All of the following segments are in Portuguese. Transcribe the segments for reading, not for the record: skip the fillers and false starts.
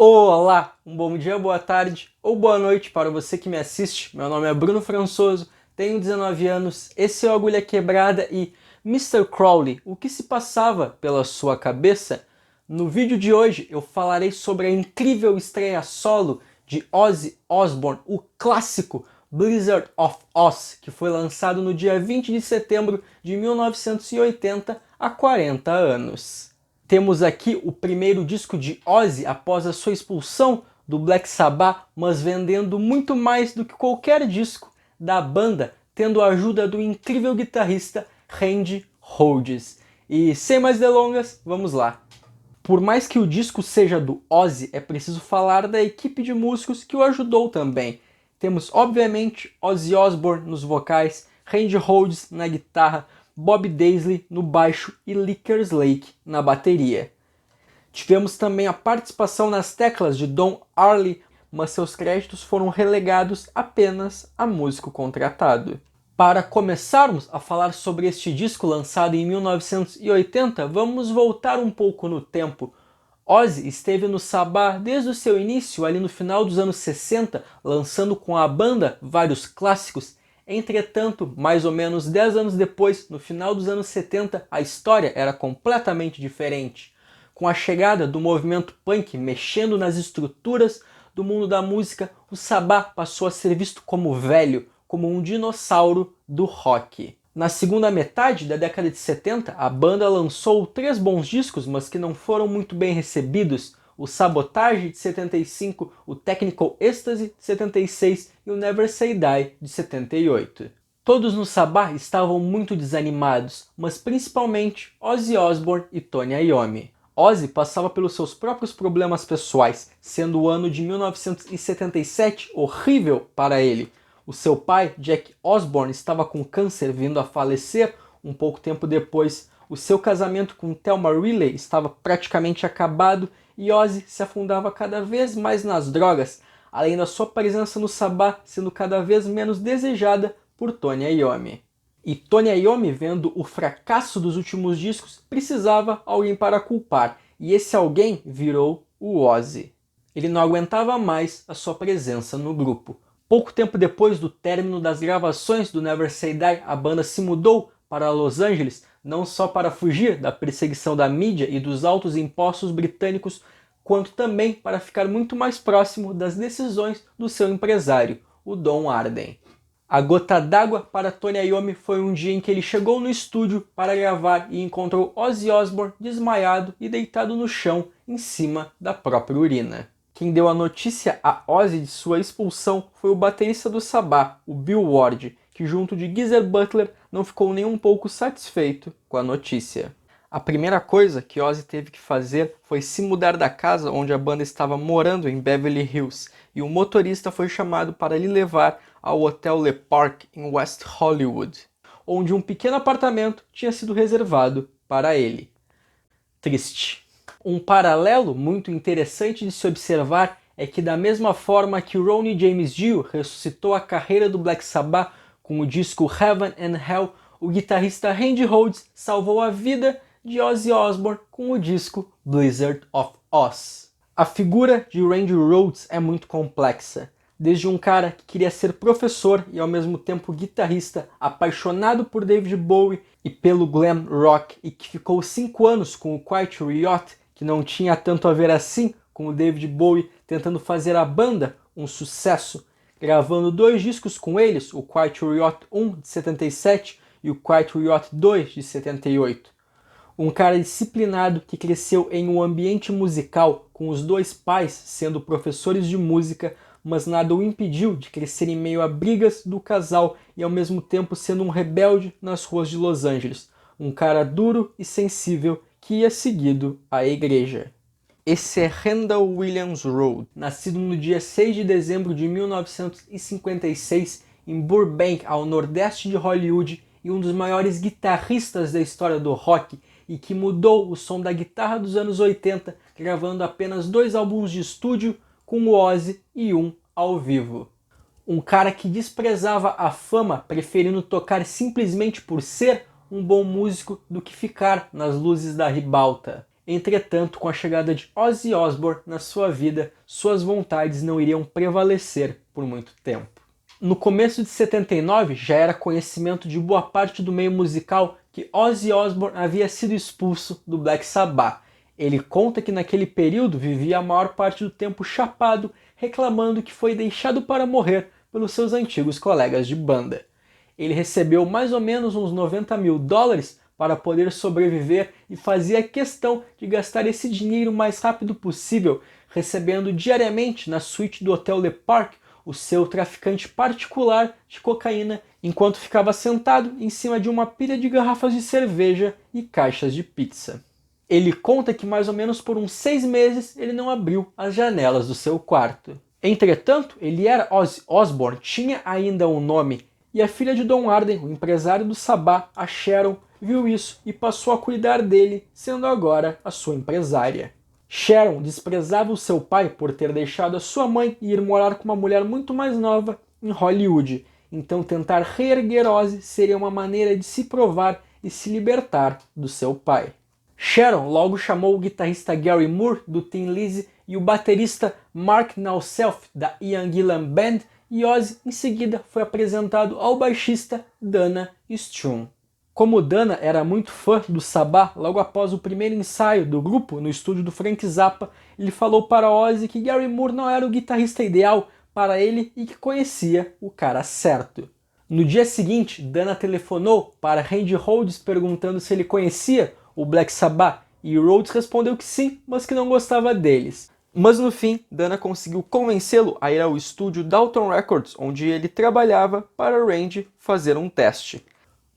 Olá, um bom dia, boa tarde ou boa noite para você que me assiste. Meu nome é Bruno Françoso, tenho 19 anos, esse é o Agulha Quebrada e Mr. Crowley, o que se passava pela sua cabeça? No vídeo de hoje eu falarei sobre a incrível estreia solo de Ozzy Osbourne, o clássico Blizzard of Ozz, que foi lançado no dia 20 de setembro de 1980, há 40 anos. Temos aqui o primeiro disco de Ozzy após a sua expulsão do Black Sabbath, mas vendendo muito mais do que qualquer disco da banda, tendo a ajuda do incrível guitarrista Randy Rhoads. E sem mais delongas, vamos lá. Por mais que o disco seja do Ozzy, é preciso falar da equipe de músicos que o ajudou também. Temos, obviamente, Ozzy Osbourne nos vocais, Randy Rhoads na guitarra, Bob Daisley no baixo e Lee Kerslake na bateria. Tivemos também a participação nas teclas de Don Arley, mas seus créditos foram relegados apenas a músico contratado. Para começarmos a falar sobre este disco lançado em 1980, vamos voltar um pouco no tempo. Ozzy esteve no Sabbath desde o seu início, ali no final dos anos 60, lançando com a banda vários clássicos. Entretanto, mais ou menos 10 anos depois, no final dos anos 70, a história era completamente diferente. Com a chegada do movimento punk mexendo nas estruturas do mundo da música, o Sabbath passou a ser visto como velho, como um dinossauro do rock. Na segunda metade da década de 70, a banda lançou 3 bons discos, mas que não foram muito bem recebidos: o Sabotage, de 75, o Technical Ecstasy, de 76 e o Never Say Die, de 78. Todos no Sabbath estavam muito desanimados, mas principalmente Ozzy Osbourne e Tony Iommi. Ozzy passava pelos seus próprios problemas pessoais, sendo o ano de 1977 horrível para ele. O seu pai, Jack Osbourne, estava com câncer vindo a falecer um pouco tempo depois. O seu casamento com Thelma Riley estava praticamente acabado e Ozzy se afundava cada vez mais nas drogas, além da sua presença no Sabbath sendo cada vez menos desejada por Tony Iommi. E Tony Iommi, vendo o fracasso dos últimos discos, precisava alguém para culpar, e esse alguém virou o Ozzy. Ele não aguentava mais a sua presença no grupo. Pouco tempo depois do término das gravações do Never Say Die, a banda se mudou para Los Angeles, não só para fugir da perseguição da mídia e dos altos impostos britânicos, quanto também para ficar muito mais próximo das decisões do seu empresário, o Don Arden. A gota d'água para Tony Iommi foi um dia em que ele chegou no estúdio para gravar e encontrou Ozzy Osbourne desmaiado e deitado no chão em cima da própria urina. Quem deu a notícia a Ozzy de sua expulsão foi o baterista do Sabbath, o Bill Ward, que junto de Geezer Butler não ficou nem um pouco satisfeito com a notícia. A primeira coisa que Ozzy teve que fazer foi se mudar da casa onde a banda estava morando em Beverly Hills, e o motorista foi chamado para lhe levar ao Hotel Le Parc em West Hollywood, onde um pequeno apartamento tinha sido reservado para ele. Triste. Um paralelo muito interessante de se observar é que, da mesma forma que Ronnie James Dio ressuscitou a carreira do Black Sabbath com o disco Heaven and Hell, o guitarrista Randy Rhoads salvou a vida de Ozzy Osbourne com o disco Blizzard of Ozz. A figura de Randy Rhoads é muito complexa. Desde um cara que queria ser professor e ao mesmo tempo guitarrista, apaixonado por David Bowie e pelo glam rock, e que ficou 5 anos com o Quiet Riot, que não tinha tanto a ver assim com o David Bowie, tentando fazer a banda um sucesso, gravando 2 discos com eles, o Quiet Riot 1 de 77 e o Quiet Riot 2 de 78. Um cara disciplinado que cresceu em um ambiente musical, com os 2 pais sendo professores de música, mas nada o impediu de crescer em meio a brigas do casal e ao mesmo tempo sendo um rebelde nas ruas de Los Angeles. Um cara duro e sensível que ia seguido à igreja. Esse é Randall Williams Rhoads, nascido no dia 6 de dezembro de 1956 em Burbank, ao nordeste de Hollywood, e um dos maiores guitarristas da história do rock, e que mudou o som da guitarra dos anos 80, gravando apenas 2 álbuns de estúdio com o Ozzy e um ao vivo. Um cara que desprezava a fama, preferindo tocar simplesmente por ser um bom músico do que ficar nas luzes da ribalta. Entretanto, com a chegada de Ozzy Osbourne na sua vida, suas vontades não iriam prevalecer por muito tempo. No começo de 79, já era conhecimento de boa parte do meio musical que Ozzy Osbourne havia sido expulso do Black Sabbath. Ele conta que naquele período vivia a maior parte do tempo chapado, reclamando que foi deixado para morrer pelos seus antigos colegas de banda. Ele recebeu mais ou menos uns $90 mil para poder sobreviver e fazia questão de gastar esse dinheiro o mais rápido possível, recebendo diariamente na suíte do Hotel Le Parc o seu traficante particular de cocaína, enquanto ficava sentado em cima de uma pilha de garrafas de cerveja e caixas de pizza. Ele conta que mais ou menos por uns 6 meses ele não abriu as janelas do seu quarto. Entretanto, ele era Ozzy Osbourne, tinha ainda um nome, e a filha de Don Arden, o empresário do Sabbath, a Sharon, viu isso e passou a cuidar dele, sendo agora a sua empresária. Sharon desprezava o seu pai por ter deixado a sua mãe e ir morar com uma mulher muito mais nova em Hollywood, então tentar reerguer Ozzy seria uma maneira de se provar e se libertar do seu pai. Sharon logo chamou o guitarrista Gary Moore, do Thin Lizzy, e o baterista Mark Knauself, da Ian Gillan Band, e Ozzy em seguida foi apresentado ao baixista Dana Strum. Como Dana era muito fã do Sabbath, logo após o primeiro ensaio do grupo no estúdio do Frank Zappa, ele falou para Ozzy que Gary Moore não era o guitarrista ideal para ele e que conhecia o cara certo. No dia seguinte, Dana telefonou para Randy Rhoads perguntando se ele conhecia o Black Sabbath, e Rhoads respondeu que sim, mas que não gostava deles. Mas no fim, Dana conseguiu convencê-lo a ir ao estúdio Dalton Records, onde ele trabalhava, para Randy fazer um teste.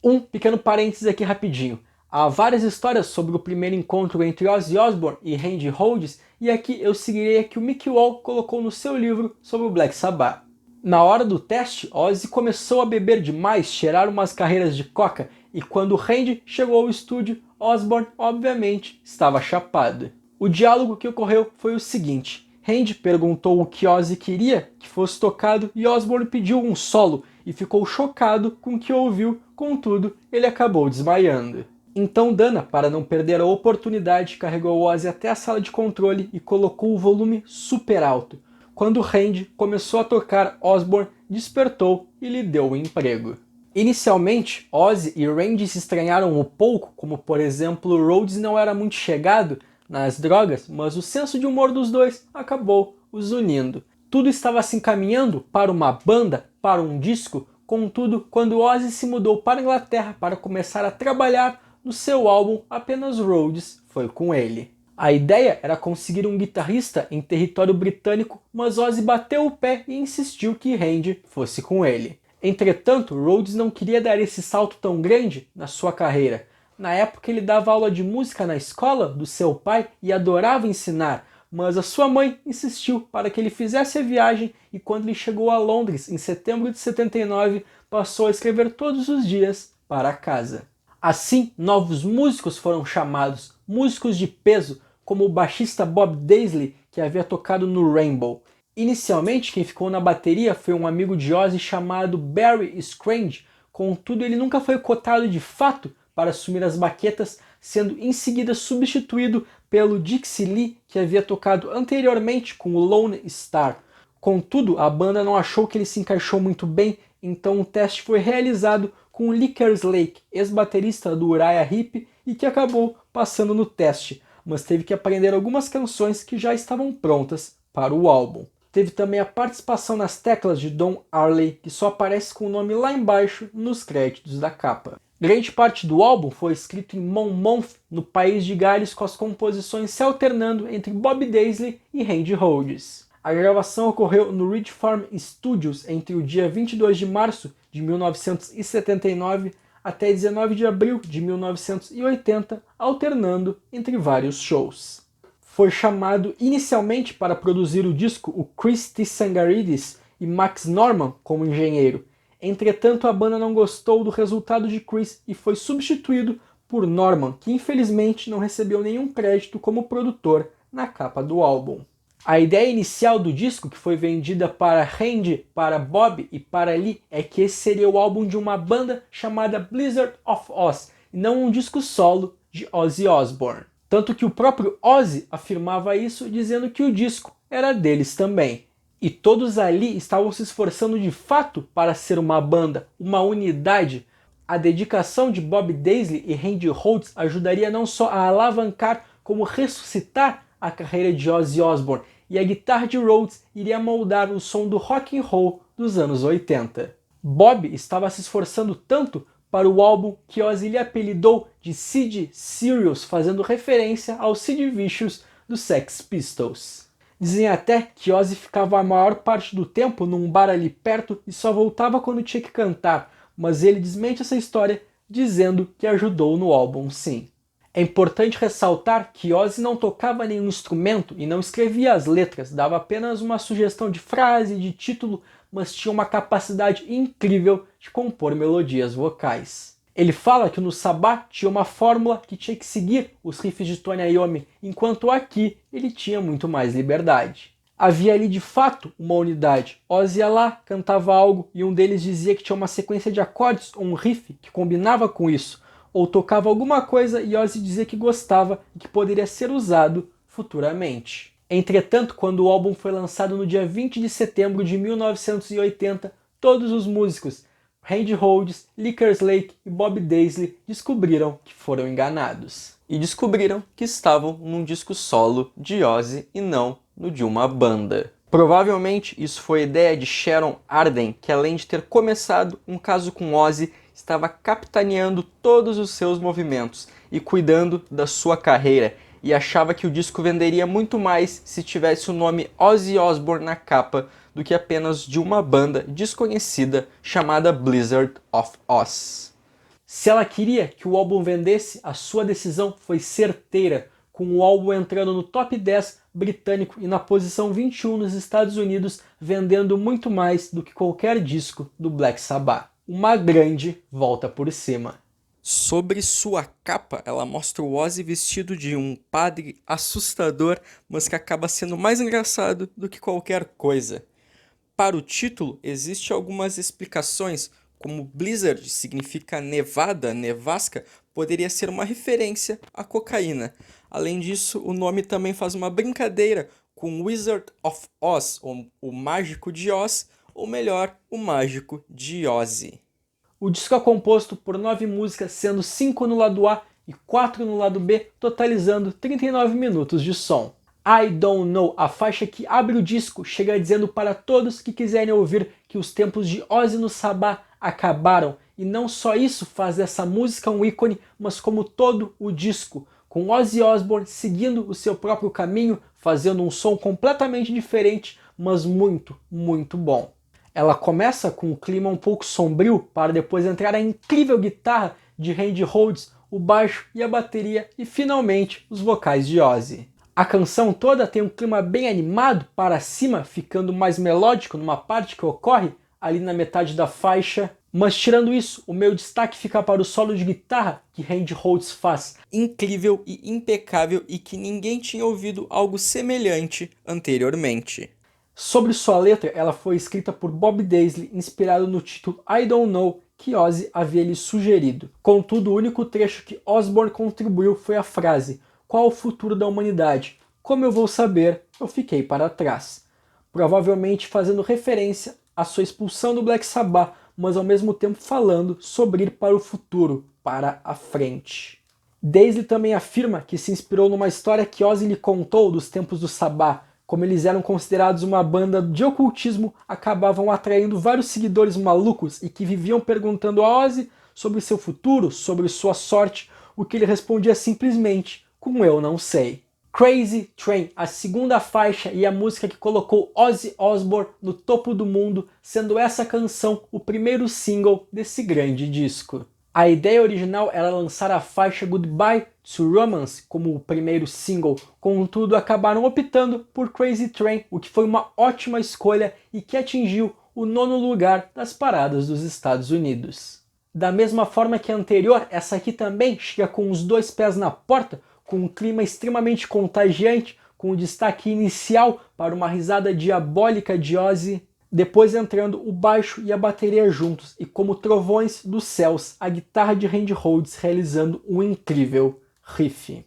Um pequeno parênteses aqui rapidinho. Há várias histórias sobre o primeiro encontro entre Ozzy Osbourne e Randy Rhoads, e aqui eu seguirei a que o Mick Wall colocou no seu livro sobre o Black Sabbath. Na hora do teste, Ozzy começou a beber demais, cheirar umas carreiras de coca, e quando Randy chegou ao estúdio, Osbourne, obviamente, estava chapado. O diálogo que ocorreu foi o seguinte: Randy perguntou o que Ozzy queria que fosse tocado e Osbourne pediu um solo e ficou chocado com o que ouviu, contudo, ele acabou desmaiando. Então Dana, para não perder a oportunidade, carregou Ozzy até a sala de controle e colocou o volume super alto. Quando Randy começou a tocar, Osbourne despertou e lhe deu o emprego. Inicialmente, Ozzy e Randy se estranharam um pouco, como por exemplo, Rhoads não era muito chegado nas drogas, mas o senso de humor dos dois acabou os unindo. Tudo estava se encaminhando para uma banda, para um disco, contudo, quando Ozzy se mudou para a Inglaterra para começar a trabalhar no seu álbum, apenas Rhoads foi com ele. A ideia era conseguir um guitarrista em território britânico, mas Ozzy bateu o pé e insistiu que Randy fosse com ele. Entretanto, Rhoads não queria dar esse salto tão grande na sua carreira. Na época ele dava aula de música na escola do seu pai e adorava ensinar, mas a sua mãe insistiu para que ele fizesse a viagem e quando ele chegou a Londres em setembro de 79, passou a escrever todos os dias para casa. Assim, novos músicos foram chamados, músicos de peso, como o baixista Bob Daisley, que havia tocado no Rainbow. Inicialmente, quem ficou na bateria foi um amigo de Ozzy chamado Barry Scrange, contudo ele nunca foi cotado de fato para assumir as baquetas, sendo em seguida substituído pelo Dixie Lee, que havia tocado anteriormente com o Lone Star. Contudo, a banda não achou que ele se encaixou muito bem, então o teste foi realizado com Lee Kerslake, ex-baterista do Uriah Heep, e que acabou passando no teste, mas teve que aprender algumas canções que já estavam prontas para o álbum. Teve também a participação nas teclas de Don Arley, que só aparece com o nome lá embaixo nos créditos da capa. Grande parte do álbum foi escrito em Monmouth, no país de Gales, com as composições se alternando entre Bob Daisley e Randy Rhoads. A gravação ocorreu no Ridge Farm Studios entre o dia 22 de março de 1979 até 19 de abril de 1980, alternando entre vários shows. Foi chamado inicialmente para produzir o disco o Chris Tsangarides e Max Norman como engenheiro. Entretanto, a banda não gostou do resultado de Chris e foi substituído por Norman, que infelizmente não recebeu nenhum crédito como produtor na capa do álbum. A ideia inicial do disco, que foi vendida para Randy, para Bob e para Lee, é que esse seria o álbum de uma banda chamada Blizzard of Ozz, e não um disco solo de Ozzy Osbourne. Tanto que o próprio Ozzy afirmava isso, dizendo que o disco era deles também. E todos ali estavam se esforçando de fato para ser uma banda, uma unidade. A dedicação de Bob Daisley e Randy Rhoads ajudaria não só a alavancar, como ressuscitar a carreira de Ozzy Osbourne, e a guitarra de Rhoads iria moldar o som do rock and roll dos anos 80. Bob estava se esforçando tanto para o álbum que Ozzy lhe apelidou de Sid Serious, fazendo referência ao Sid Vicious dos Sex Pistols. Dizem até que Ozzy ficava a maior parte do tempo num bar ali perto e só voltava quando tinha que cantar, mas ele desmente essa história dizendo que ajudou no álbum sim. É importante ressaltar que Ozzy não tocava nenhum instrumento e não escrevia as letras, dava apenas uma sugestão de frase, de título, mas tinha uma capacidade incrível de compor melodias vocais. Ele fala que no Sabá tinha uma fórmula que tinha que seguir os riffs de Tony Iommi, enquanto aqui ele tinha muito mais liberdade. Havia ali de fato uma unidade. Ozzy ia lá, cantava algo e um deles dizia que tinha uma sequência de acordes ou um riff que combinava com isso, ou tocava alguma coisa e Ozzy dizia que gostava e que poderia ser usado futuramente. Entretanto, quando o álbum foi lançado no dia 20 de setembro de 1980, todos os músicos, Randy Rhoads, Lee Kerslake e Bob Daisley, descobriram que foram enganados. E descobriram que estavam num disco solo de Ozzy e não no de uma banda. Provavelmente isso foi ideia de Sharon Arden, que além de ter começado um caso com Ozzy, estava capitaneando todos os seus movimentos e cuidando da sua carreira, e achava que o disco venderia muito mais se tivesse o nome Ozzy Osbourne na capa do que apenas de uma banda desconhecida chamada Blizzard of Ozz. Se ela queria que o álbum vendesse, a sua decisão foi certeira, com o álbum entrando no top 10 britânico e na posição 21 nos Estados Unidos, vendendo muito mais do que qualquer disco do Black Sabbath. Uma grande volta por cima. Sobre sua capa, ela mostra o Ozzy vestido de um padre assustador, mas que acaba sendo mais engraçado do que qualquer coisa. Para o título, existem algumas explicações, como Blizzard significa nevada, nevasca, poderia ser uma referência à cocaína. Além disso, o nome também faz uma brincadeira com Wizard of Oz, ou o Mágico de Oz, ou melhor, o Mágico de Ozzy. O disco é composto por 9 músicas, sendo 5 no lado A e 4 no lado B, totalizando 39 minutos de som. I Don't Know, a faixa que abre o disco, chega dizendo para todos que quiserem ouvir que os tempos de Ozzy no Sabá acabaram, e não só isso faz dessa música um ícone, mas como todo o disco, com Ozzy Osbourne seguindo o seu próprio caminho, fazendo um som completamente diferente, mas muito, muito bom. Ela começa com um clima um pouco sombrio, para depois entrar a incrível guitarra de Randy Rhoads, o baixo e a bateria, e finalmente os vocais de Ozzy. A canção toda tem um clima bem animado para cima, ficando mais melódico numa parte que ocorre ali na metade da faixa. Mas tirando isso, o meu destaque fica para o solo de guitarra que Randy Rhoads faz. Incrível e impecável, e que ninguém tinha ouvido algo semelhante anteriormente. Sobre sua letra, ela foi escrita por Bob Daisley, inspirado no título I Don't Know, que Ozzy havia lhe sugerido. Contudo, o único trecho que Osbourne contribuiu foi a frase: "Qual o futuro da humanidade? Como eu vou saber? Eu fiquei para trás." Provavelmente fazendo referência à sua expulsão do Black Sabbath, mas ao mesmo tempo falando sobre ir para o futuro, para a frente. Daisley também afirma que se inspirou numa história que Ozzy lhe contou dos tempos do Sabbath. Como eles eram considerados uma banda de ocultismo, acabavam atraindo vários seguidores malucos e que viviam perguntando a Ozzy sobre seu futuro, sobre sua sorte, o que ele respondia simplesmente com "eu não sei." Crazy Train, a segunda faixa e a música que colocou Ozzy Osbourne no topo do mundo, sendo essa canção o primeiro single desse grande disco. A ideia original era lançar a faixa Goodbye to Romance como o primeiro single, contudo acabaram optando por Crazy Train, o que foi uma ótima escolha e que atingiu o 9º lugar das paradas dos Estados Unidos. Da mesma forma que a anterior, essa aqui também chega com os 2 pés na porta, com um clima extremamente contagiante, com o destaque inicial para uma risada diabólica de Ozzy, depois entrando o baixo e a bateria juntos, e como trovões dos céus, a guitarra de Randy Rhoads realizando um incrível riff.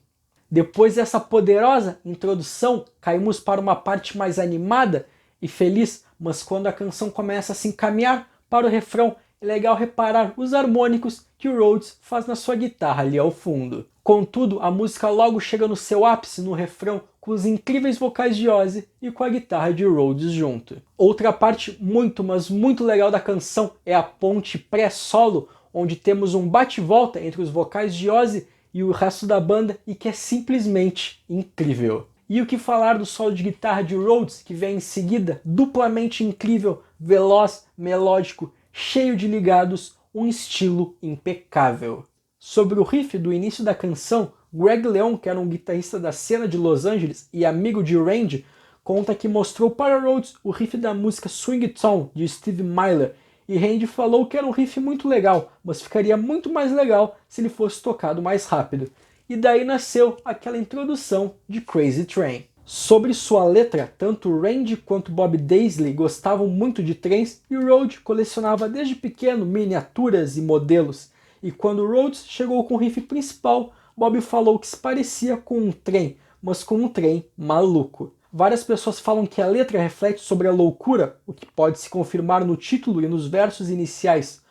Depois dessa poderosa introdução, caímos para uma parte mais animada e feliz, mas quando a canção começa a se encaminhar para o refrão, é legal reparar os harmônicos que o Rhodes faz na sua guitarra ali ao fundo. Contudo, a música logo chega no seu ápice no refrão, com os incríveis vocais de Ozzy e com a guitarra de Rhodes junto. Outra parte muito, mas muito legal da canção é a ponte pré-solo, onde temos um bate-volta entre os vocais de Ozzy e o resto da banda e que é simplesmente incrível. E o que falar do solo de guitarra de Rhodes, que vem em seguida, duplamente incrível, veloz, melódico, cheio de ligados, um estilo impecável. Sobre o riff do início da canção, Greg Leon, que era um guitarrista da cena de Los Angeles e amigo de Randy, conta que mostrou para Rhodes o riff da música Swing Tone, de Steve Miller, e Randy falou que era um riff muito legal, mas ficaria muito mais legal se ele fosse tocado mais rápido. E daí nasceu aquela introdução de Crazy Train. Sobre sua letra, tanto Randy quanto Bob Daisley gostavam muito de trens e Rhodes colecionava desde pequeno miniaturas e modelos. E quando Rhodes chegou com o riff principal, Bob falou que se parecia com um trem, mas com um trem maluco. Várias pessoas falam que a letra reflete sobre a loucura, o que pode se confirmar no título e nos versos iniciais.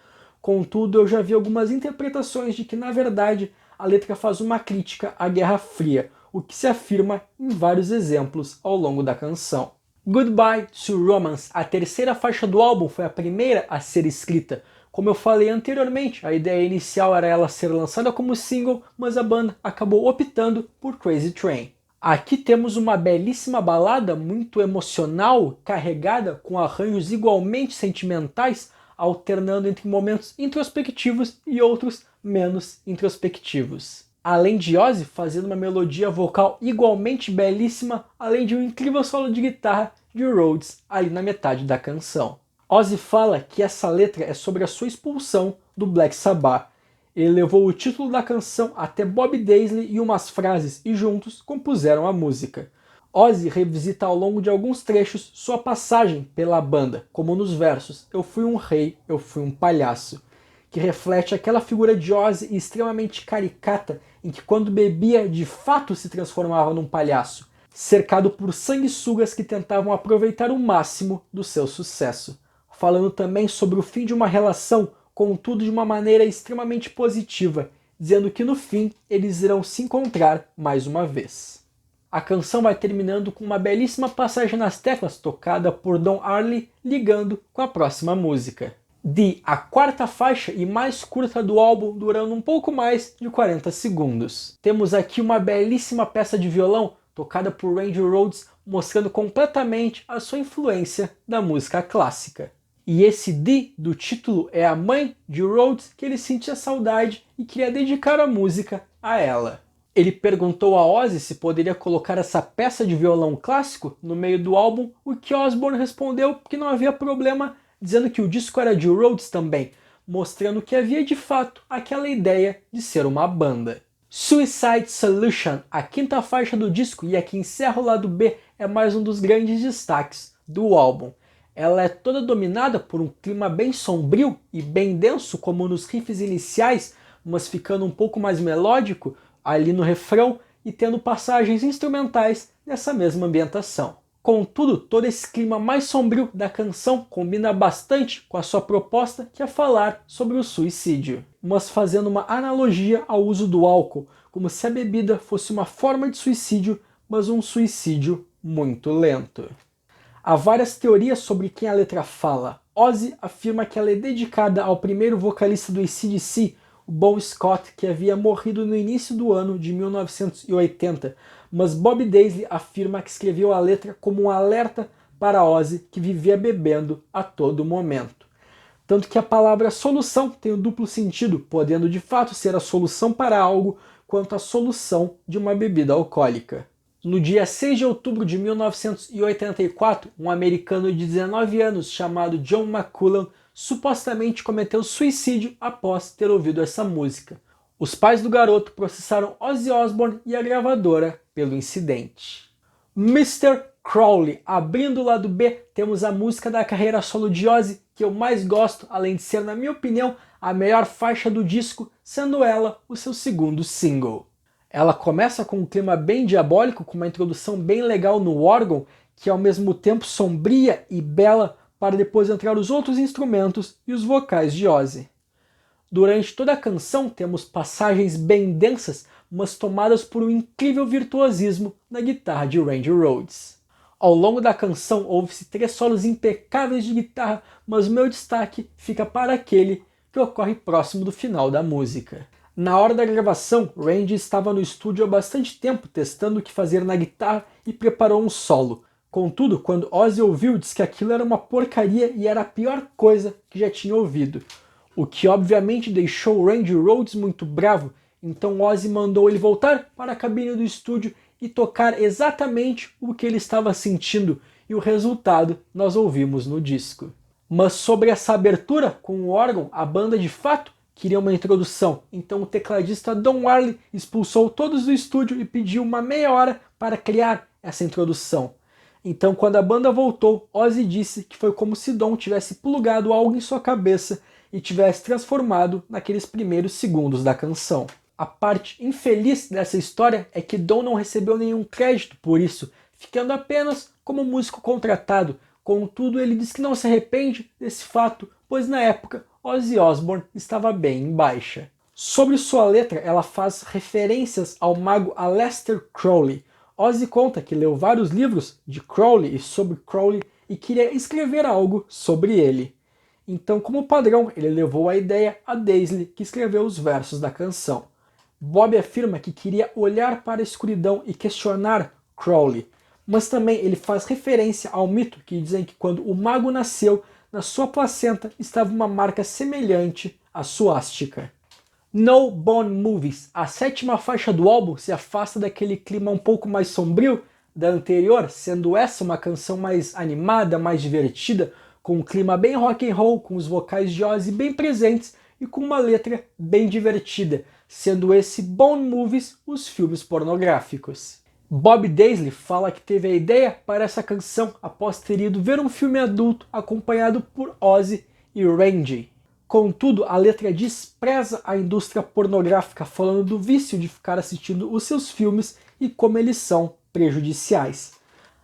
Contudo, eu já vi algumas interpretações de que, na verdade, a letra faz uma crítica à Guerra Fria, o que se afirma em vários exemplos ao longo da canção. Goodbye to Romance, a terceira faixa do álbum, foi a primeira a ser escrita. Como eu falei anteriormente, a ideia inicial era ela ser lançada como single, mas a banda acabou optando por Crazy Train. Aqui temos uma belíssima balada muito emocional, carregada com arranjos igualmente sentimentais, alternando entre momentos introspectivos e outros menos introspectivos. Além de Ozzy fazendo uma melodia vocal igualmente belíssima, além de um incrível solo de guitarra de Rhodes ali na metade da canção. Ozzy fala que essa letra é sobre a sua expulsão do Black Sabbath. Ele levou o título da canção até Bob Daisley e umas frases, e juntos compuseram a música. Ozzy revisita ao longo de alguns trechos sua passagem pela banda, como nos versos "Eu fui um rei, eu fui um palhaço", que reflete aquela figura de Ozzy extremamente caricata, em que quando bebia de fato se transformava num palhaço, cercado por sanguessugas que tentavam aproveitar o máximo do seu sucesso. Falando também sobre o fim de uma relação, contudo de uma maneira extremamente positiva, dizendo que no fim eles irão se encontrar mais uma vez. A canção vai terminando com uma belíssima passagem nas teclas tocada por Don Arley, ligando com a próxima música. Dee, a quarta faixa e mais curta do álbum, durando um pouco mais de 40 segundos. Temos aqui uma belíssima peça de violão tocada por Randy Rhoads, mostrando completamente a sua influência da música clássica. E esse Dee do título é a mãe de Rhoads, que ele sentia saudade e queria dedicar a música a ela. Ele perguntou a Ozzy se poderia colocar essa peça de violão clássico no meio do álbum, o que Osbourne respondeu que não havia problema, dizendo que o disco era de Rhoads também, mostrando que havia de fato aquela ideia de ser uma banda. Suicide Solution, a quinta faixa do disco e a que encerra o lado B, é mais um dos grandes destaques do álbum. Ela é toda dominada por um clima bem sombrio e bem denso, como nos riffs iniciais, mas ficando um pouco mais melódico ali no refrão e tendo passagens instrumentais nessa mesma ambientação. Contudo, todo esse clima mais sombrio da canção combina bastante com a sua proposta, que é falar sobre o suicídio, mas fazendo uma analogia ao uso do álcool, como se a bebida fosse uma forma de suicídio, mas um suicídio muito lento. Há várias teorias sobre quem a letra fala. Ozzy afirma que ela é dedicada ao primeiro vocalista do AC/DC, o Bon Scott, que havia morrido no início do ano de 1980, mas Bob Daisley afirma que escreveu a letra como um alerta para Ozzy, que vivia bebendo a todo momento. Tanto que a palavra solução tem um duplo sentido, podendo de fato ser a solução para algo, quanto a solução de uma bebida alcoólica. No dia 6 de outubro de 1984, um americano de 19 anos chamado John McCullough supostamente cometeu suicídio após ter ouvido essa música. Os pais do garoto processaram Ozzy Osbourne e a gravadora pelo incidente. Mr. Crowley, abrindo o lado B, temos a música da carreira solo de Ozzy que eu mais gosto, além de ser, na minha opinião, a melhor faixa do disco, sendo ela o seu segundo single. Ela começa com um clima bem diabólico, com uma introdução bem legal no órgão, que é ao mesmo tempo sombria e bela, para depois entrar os outros instrumentos e os vocais de Ozzy. Durante toda a canção temos passagens bem densas, mas tomadas por um incrível virtuosismo na guitarra de Randy Rhoads. Ao longo da canção houve-se 3 solos impecáveis de guitarra, mas o meu destaque fica para aquele que ocorre próximo do final da música. Na hora da gravação, Randy estava no estúdio há bastante tempo testando o que fazer na guitarra e preparou um solo. Contudo, quando Ozzy ouviu, disse que aquilo era uma porcaria e era a pior coisa que já tinha ouvido. O que obviamente deixou Randy Rhoads muito bravo, então Ozzy mandou ele voltar para a cabine do estúdio e tocar exatamente o que ele estava sentindo, e o resultado nós ouvimos no disco. Mas sobre essa abertura com o órgão, a banda de fato queria uma introdução, então o tecladista Don Warley expulsou todos do estúdio e pediu uma meia hora para criar essa introdução. Então quando a banda voltou, Ozzy disse que foi como se Don tivesse plugado algo em sua cabeça e tivesse transformado naqueles primeiros segundos da canção. A parte infeliz dessa história é que Don não recebeu nenhum crédito por isso, ficando apenas como músico contratado. Contudo, ele diz que não se arrepende desse fato, pois na época Ozzy Osbourne estava bem em baixa. Sobre sua letra, ela faz referências ao mago Aleister Crowley. Ozzy conta que leu vários livros de Crowley e sobre Crowley e queria escrever algo sobre ele. Então, como padrão, ele levou a ideia a Daisley, que escreveu os versos da canção. Bob afirma que queria olhar para a escuridão e questionar Crowley, mas também ele faz referência ao mito que dizem que quando o mago nasceu, na sua placenta estava uma marca semelhante à suástica. No Bone Movies, a 7ª faixa do álbum, se afasta daquele clima um pouco mais sombrio da anterior, sendo essa uma canção mais animada, mais divertida, com um clima bem rock and roll, com os vocais de Ozzy bem presentes e com uma letra bem divertida, sendo esse Bone Movies os filmes pornográficos. Bob Daisley fala que teve a ideia para essa canção após ter ido ver um filme adulto acompanhado por Ozzy e Randy. Contudo, a letra despreza a indústria pornográfica, falando do vício de ficar assistindo os seus filmes e como eles são prejudiciais.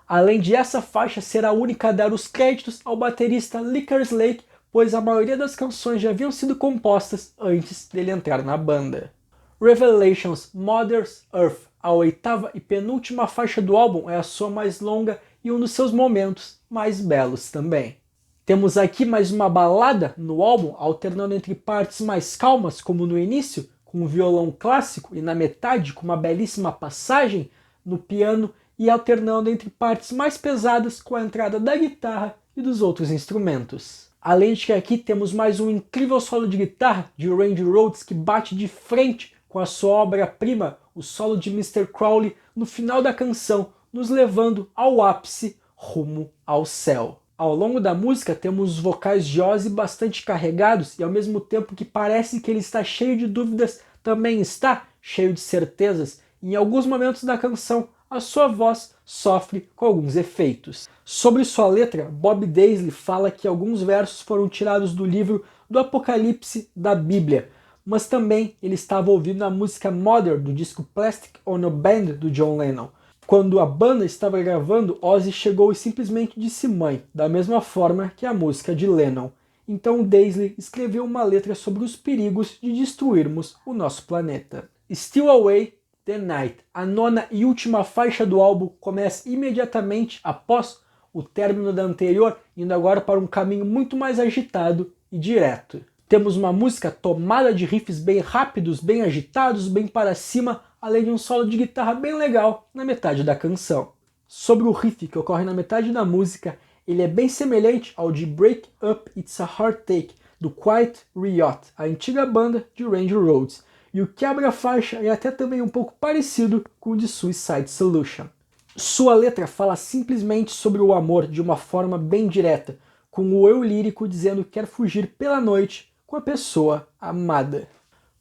Além de essa faixa ser a única a dar os créditos ao baterista Lee Kerslake, pois a maioria das canções já haviam sido compostas antes dele entrar na banda. Revelations Mother's Earth, a 8ª e penúltima faixa do álbum, é a sua mais longa e um dos seus momentos mais belos também. Temos aqui mais uma balada no álbum, alternando entre partes mais calmas, como no início, com um violão clássico, e na metade com uma belíssima passagem no piano, e alternando entre partes mais pesadas com a entrada da guitarra e dos outros instrumentos. Além de que aqui temos mais um incrível solo de guitarra de Randy Rhoads que bate de frente com a sua obra-prima, o solo de Mr. Crowley, no final da canção, nos levando ao ápice rumo ao céu. Ao longo da música temos os vocais de Ozzy bastante carregados e ao mesmo tempo que parece que ele está cheio de dúvidas, também está cheio de certezas. Em alguns momentos da canção, a sua voz sofre com alguns efeitos. Sobre sua letra, Bob Daisley fala que alguns versos foram tirados do livro do Apocalipse da Bíblia, mas também ele estava ouvindo a música Mother do disco Plastic Ono Band do John Lennon. Quando a banda estava gravando, Ozzy chegou e simplesmente disse mãe, da mesma forma que a música de Lennon. Então Daisley escreveu uma letra sobre os perigos de destruirmos o nosso planeta. Still Away the Night, a 9ª e última faixa do álbum, começa imediatamente após o término da anterior, indo agora para um caminho muito mais agitado e direto. Temos uma música tomada de riffs bem rápidos, bem agitados, bem para cima, além de um solo de guitarra bem legal na metade da canção. Sobre o riff que ocorre na metade da música, ele é bem semelhante ao de Break Up It's a Heartache, do Quiet Riot, a antiga banda de Randy Rhoads, e o que abre a faixa é até também um pouco parecido com o de Suicide Solution. Sua letra fala simplesmente sobre o amor de uma forma bem direta, com o eu lírico dizendo que quer fugir pela noite com a pessoa amada.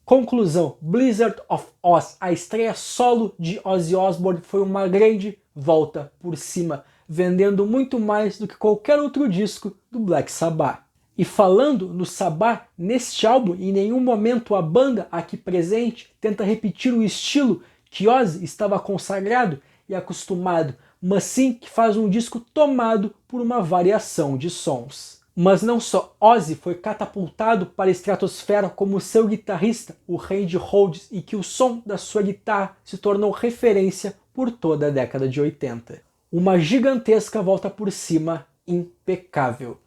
Conclusão: Blizzard of Ozz, a estreia solo de Ozzy Osbourne, foi uma grande volta por cima, vendendo muito mais do que qualquer outro disco do Black Sabbath. E falando no Sabbath, neste álbum, em nenhum momento a banda aqui presente tenta repetir o estilo que Ozzy estava consagrado e acostumado, mas sim que faz um disco tomado por uma variação de sons. Mas não só Ozzy foi catapultado para a estratosfera como seu guitarrista, o Randy Rhoads, e que o som da sua guitarra se tornou referência por toda a década de 80. Uma gigantesca volta por cima impecável.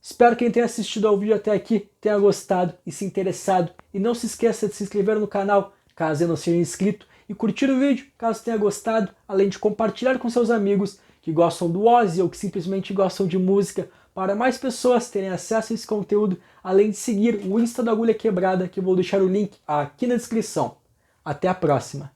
Espero que quem tenha assistido ao vídeo até aqui tenha gostado e se interessado. E não se esqueça de se inscrever no canal, caso ainda não seja inscrito, e curtir o vídeo, caso tenha gostado, além de compartilhar com seus amigos que gostam do Ozzy ou que simplesmente gostam de música, para mais pessoas terem acesso a esse conteúdo, além de seguir o Insta da Agulha Quebrada, que eu vou deixar o link aqui na descrição. Até a próxima!